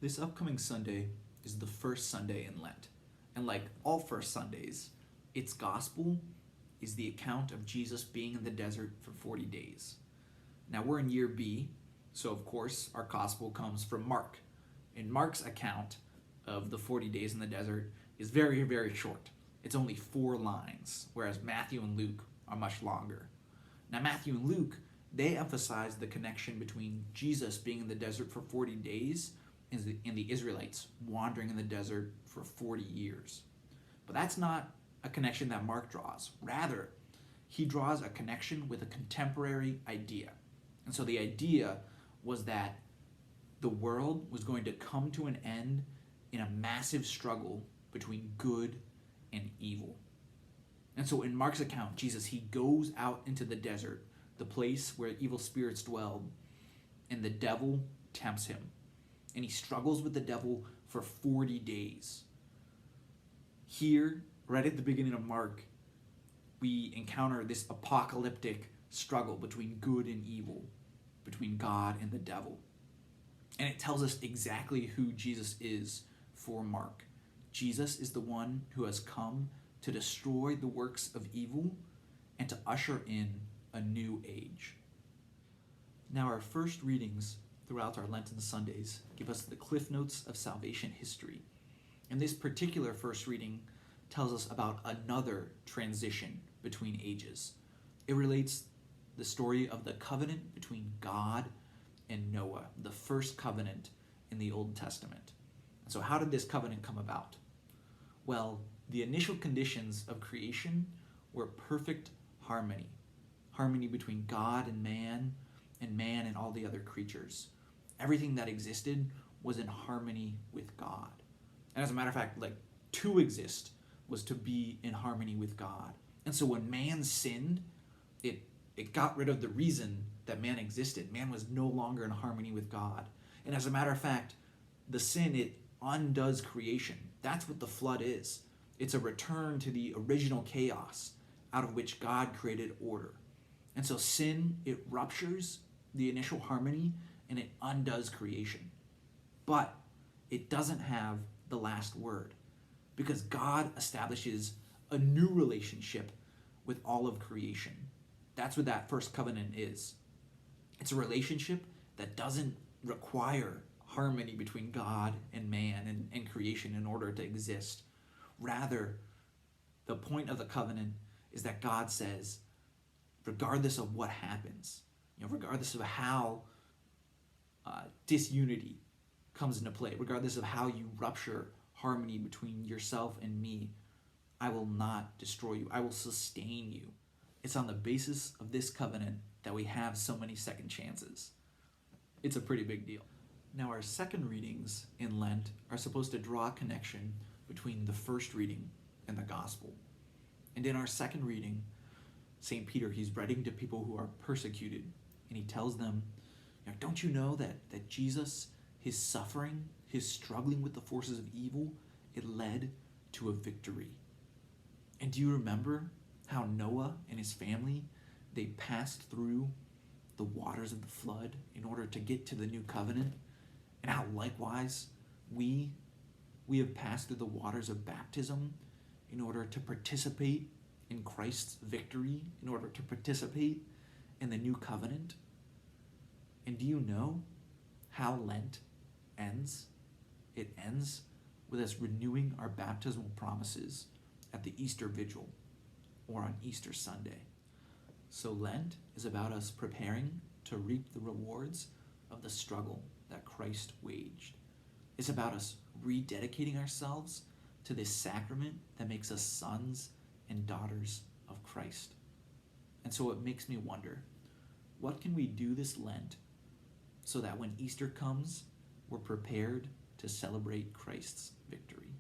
This upcoming Sunday is the first Sunday in Lent. And like all first Sundays, its gospel is the account of Jesus being in the desert for 40 days. Now we're in year B, so of course our gospel comes from Mark. And Mark's account of the 40 days in the desert is very, very short. It's only 4 lines, whereas Matthew and Luke are much longer. Now Matthew and Luke, they emphasize the connection between Jesus being in the desert for 40 days and the Israelites wandering in the desert for 40 years. But that's not a connection that Mark draws. Rather, he draws a connection with a contemporary idea. And so the idea was that the world was going to come to an end in a massive struggle between good and evil. And so in Mark's account, Jesus, he goes out into the desert, the place where evil spirits dwell, and the devil tempts him. And he struggles with the devil for 40 days. Here, right at the beginning of Mark, we encounter this apocalyptic struggle between good and evil, between God and the devil. And it tells us exactly who Jesus is for Mark. Jesus is the one who has come to destroy the works of evil and to usher in a new age. Now, our first readings throughout our Lenten Sundays give us the cliff notes of salvation history. And this particular first reading tells us about another transition between ages. It relates the story of the covenant between God and Noah, the first covenant in the Old Testament. So how did this covenant come about? Well, the initial conditions of creation were perfect harmony. Harmony between God and man and all the other creatures. Everything that existed was in harmony with God. And as a matter of fact, to exist was to be in harmony with God. And so when man sinned, it got rid of the reason that man existed. Man was no longer in harmony with God. And as a matter of fact, the sin, it undoes creation. That's what the flood is. It's a return to the original chaos out of which God created order. And so sin, it ruptures the initial harmony and it undoes creation. But it doesn't have the last word, because God establishes a new relationship with all of creation. That's what that first covenant is. It's a relationship that doesn't require harmony between God and man and creation in order to exist. Rather, the point of the covenant is that God says, regardless of what happens, regardless of how disunity comes into play, regardless of how you rupture harmony between yourself and me, I will not destroy you. I will sustain you. It's on the basis of this covenant that we have so many second chances. It's a pretty big deal. Now, our second readings in Lent are supposed to draw a connection between the first reading and the gospel. And in our second reading, St. Peter, he's writing to people who are persecuted, and he tells them, don't you know that Jesus, his suffering, his struggling with the forces of evil, it led to a victory. And do you remember how Noah and his family, they passed through the waters of the flood in order to get to the new covenant? And how likewise we have passed through the waters of baptism in order to participate in Christ's victory, in order to participate in the new covenant. And do you know how Lent ends? It ends with us renewing our baptismal promises at the Easter Vigil or on Easter Sunday. So Lent is about us preparing to reap the rewards of the struggle that Christ waged. It's about us rededicating ourselves to this sacrament that makes us sons and daughters of Christ. And so it makes me wonder, what can we do this Lent so that when Easter comes, we're prepared to celebrate Christ's victory?